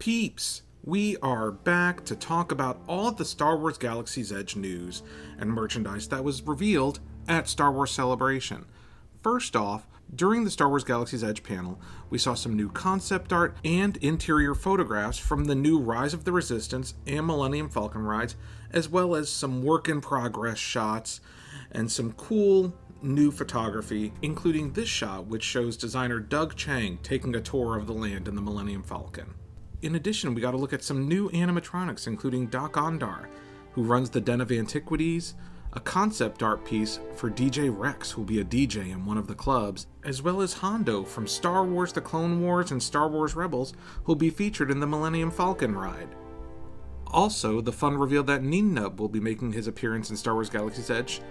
peeps! We are back to talk about all of the Star Wars Galaxy's Edge news and merchandise that was revealed at Star Wars Celebration. First off, during the Star Wars Galaxy's Edge panel, we saw some new concept art and interior photographs from the new Rise of the Resistance and Millennium Falcon rides, as well as some work-in-progress shots and some cool new photography, including this shot which shows designer Doug Chang taking a tour of the land in the Millennium Falcon. In addition, we got to look at some new animatronics, including Doc Ondar, who runs the Den of Antiquities, a concept art piece for DJ Rex, who will be a DJ in one of the clubs, as well as Hondo from Star Wars The Clone Wars and Star Wars Rebels, who will be featured in the Millennium Falcon ride. Also, the fun reveal that Neenub will be making his appearance in Star Wars Galaxy's Edge,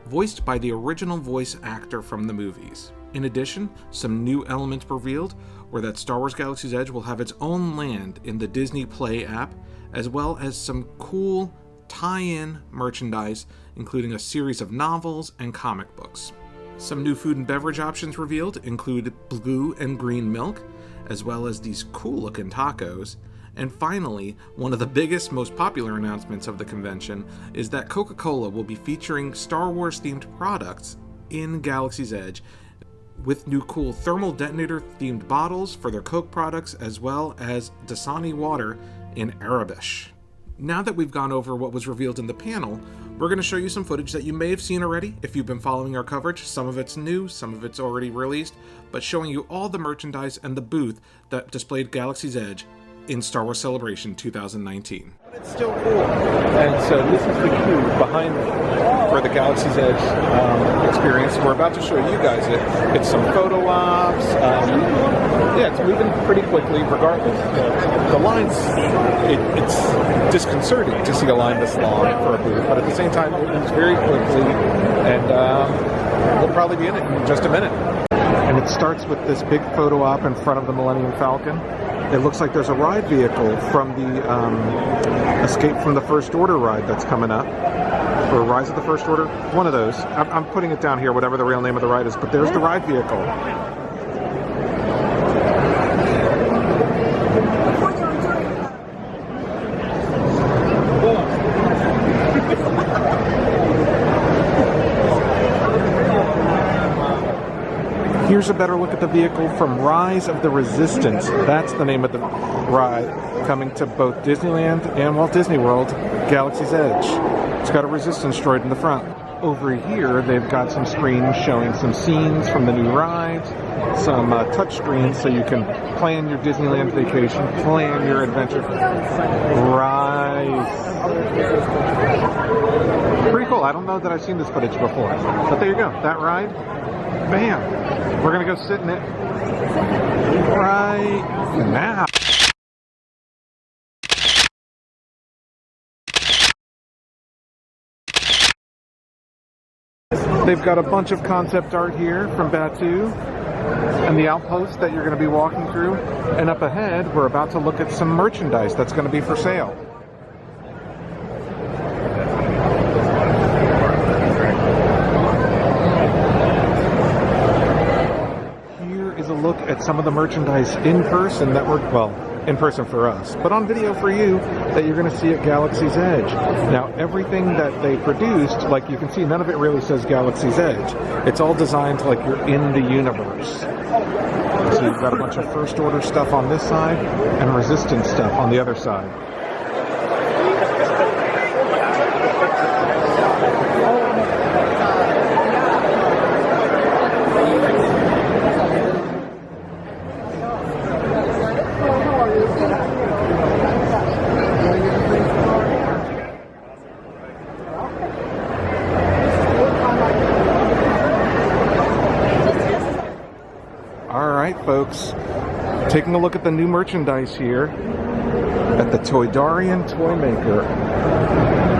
voiced by the original voice actor from the movies. In addition, some new elements revealed were that Star Wars Galaxy's Edge will have its own land in the Disney Play app, as well as some cool tie-in merchandise, including a series of novels and comic books. Some new food and beverage options revealed include blue and green milk, as well as these cool-looking tacos. And finally, one of the biggest, most popular announcements of the convention is that Coca-Cola will be featuring Star Wars-themed products in Galaxy's Edge, with new cool thermal detonator-themed bottles for their Coke products, as well as Dasani water in Arabish. Now that we've gone over what was revealed in the panel, we're going to show you some footage that you may have seen already if you've been following our coverage. Some of it's new, some of it's already released, but showing you all the merchandise and the booth that displayed Galaxy's Edge in Star Wars Celebration 2019. It's still cool. And so this is the queue behind me for the Galaxy's Edge experience. We're about to show you guys it. It's some photo ops. Yeah, it's moving pretty quickly regardless. The lines, it's disconcerting to see a line this long for a booth, but at the same time it moves very quickly, and we'll probably be in it in just a minute. And it starts with this big photo op in front of the Millennium Falcon. It looks like there's a ride vehicle from the Escape from the First Order ride that's coming up. Or Rise of the First Order. One of those. I'm putting it down here, whatever the real name of the ride is, but there's the ride vehicle. Here's a better look at the vehicle from Rise of the Resistance. That's the name of the ride, coming to both Disneyland and Walt Disney World, Galaxy's Edge. It's got a Resistance droid in the front. Over here, they've got some screens showing some scenes from the new rides, some touch screens so you can plan your Disneyland vacation, plan your adventure. Rise. Pretty cool. I don't know that I've seen this footage before, but there you go. That ride, bam. We're going to go sit in it right now. They've got a bunch of concept art here from Batuu and the outpost that you're going to be walking through. And up ahead, we're about to look at some merchandise that's going to be for sale. Look at some of the merchandise in person that we're, well, in person for us, but on video for you that you're going to see at Galaxy's Edge. Now, everything that they produced, like you can see, none of it really says Galaxy's Edge. It's all designed like you're in the universe. So you've got a bunch of First Order stuff on this side and Resistance stuff on the other side. Folks, taking a look at the new merchandise here at the Toydarian Toy Maker.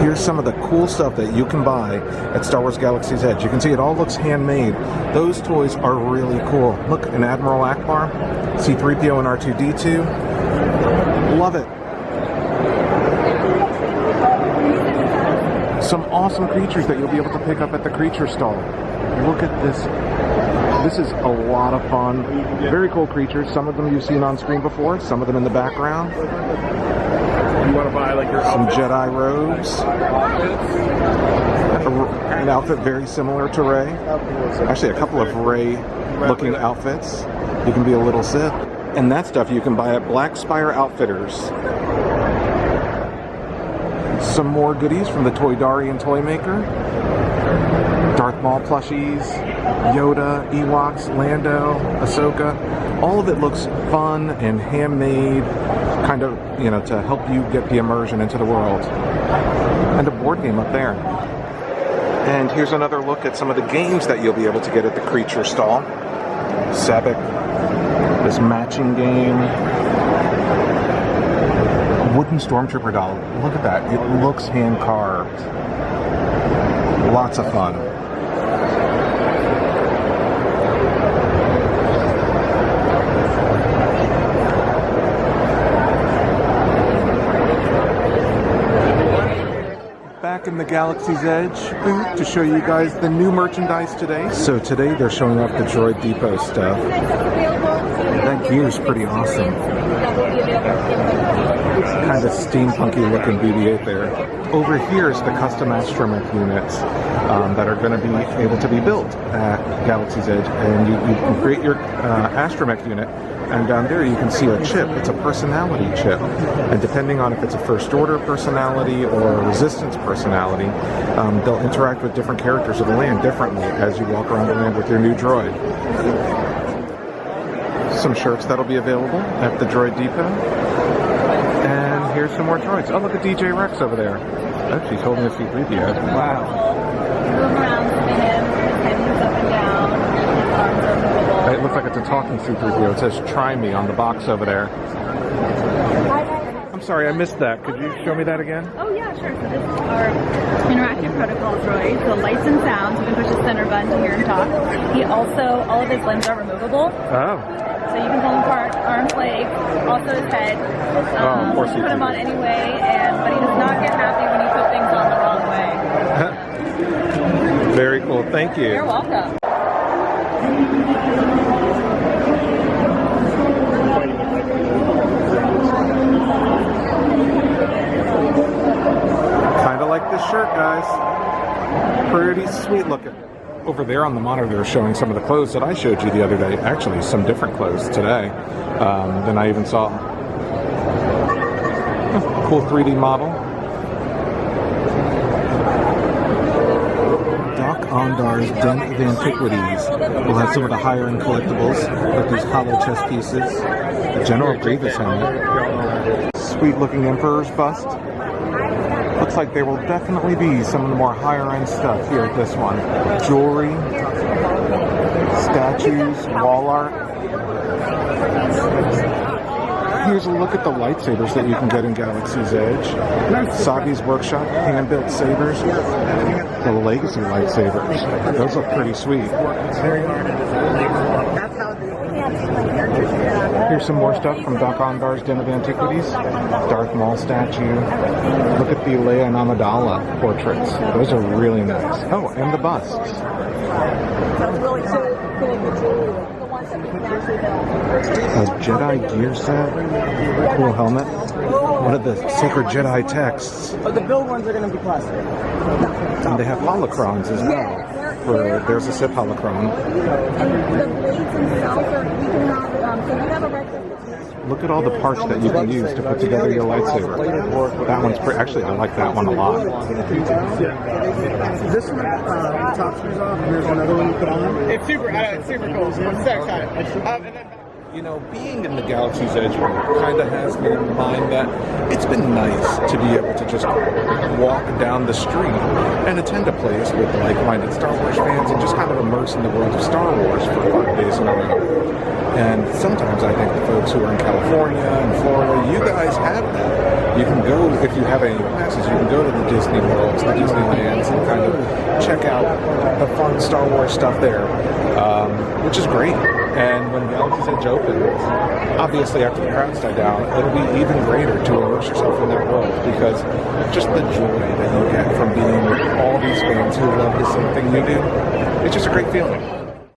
Here's some of the cool stuff that you can buy at Star Wars Galaxy's Edge. You can see it all looks handmade. Those toys are really cool. Look, an Admiral Akbar, C-3PO and R2-D2. Love it. Some awesome creatures that you'll be able to pick up at the creature stall. Look at this This is a lot of fun. Very cool creatures. Some of them you've seen on screen before. Some of them in the background. You want to buy like your Some Jedi robes. An outfit very similar to Rey. Actually, a couple of Rey-looking outfits. You can be a little Sith. And that stuff you can buy at Black Spire Outfitters. Some more goodies from the Toydarian Toy Maker. Darth Maul plushies, Yoda, Ewoks, Lando, Ahsoka. All of it looks fun and handmade, kind of, to help you get the immersion into the world. And a board game up there. And here's another look at some of the games that you'll be able to get at the creature stall. Sabak, this matching game. Wooden Stormtrooper doll. Look at that. It looks hand carved. Lots of fun. Back in the Galaxy's Edge booth to show you guys the new merchandise today. So today they're showing off the Droid Depot stuff. That gear is pretty awesome. Kind of steampunky looking BB-8 there. Over here is the custom astromech units that are going to be able to be built at Galaxy's Edge. And you can create your astromech unit. And down there you can see a chip. It's a personality chip. And depending on if it's a First Order personality or a Resistance personality, they'll interact with different characters of the land differently as you walk around the land with your new droid. Some shirts that'll be available at the Droid Depot. And here's some more droids. Oh, look at DJ Rex over there. Oh, she's holding a C-3PO. Wow. Move around to him, his head moves up and down, his arms are movable. It looks like it's a talking C-3PO. It says "Try me" on the box over there. I'm sorry, I missed that. Could you show me that again? Oh yeah, sure. So this is our interactive protocol droid. So lights and sounds, you can push the center button to hear him talk. He also, all of his limbs are removable. Oh. So you can pull him apart, arms, legs, also his head. Of course you put him on any way, but he does not get happy when you put things on the wrong way. Very cool. Thank you. You're welcome. Kind of like this shirt, guys. Pretty sweet looking. Over there on the monitor, they're showing some of the clothes that I showed you the other day. Actually, some different clothes today than I even saw. Cool 3D model. Doc Ondar's Den of Antiquities will have some of the higher end collectibles, like these hollow chess pieces, a General Grievous helmet, sweet looking Emperor's bust. Looks like there will definitely be some of the more higher end stuff here at this one. Jewelry, statues, wall art. Here's a look at the lightsabers that you can get in Galaxy's Edge. Sagi's Workshop, hand-built sabers. The Legacy lightsabers. Those look pretty sweet. Here's some more stuff from Doc Ondar's Den of Antiquities. Darth Maul statue. Look at the Leia and Amidala portraits. Those are really nice. Oh, and the busts. A Jedi gear set. Cool helmet. One of the sacred Jedi texts. But the build ones are going to be plastic. And they have holocrons as well. There's a Sith holocron. And the blades themselves are, you can have, so you have a regular. Look at all the parts that you can use to put together your lightsaber. That one's actually, I like that one a lot. This one, top screws off, and there's another one you put on. It's super cool. It's exciting. You know, being in the Galaxy's Edge kind of has me in mind that it's been nice to be able to just walk down the street and attend a place with like-minded Star Wars fans and just kind of immerse in the world of Star Wars for 5 days in a row. And sometimes I think the folks who are in California and Florida, you guys have that. You can go, if you have any passes, you can go to the Disney Worlds, the Disneylands, and kind of check out the fun Star Wars stuff there, which is great. And when Galaxy's Edge opens, obviously after the crowds die down, it'll be even greater to immerse yourself in that world, because just the joy that you get from being with all these fans who love the same thing you do, it's just a great feeling.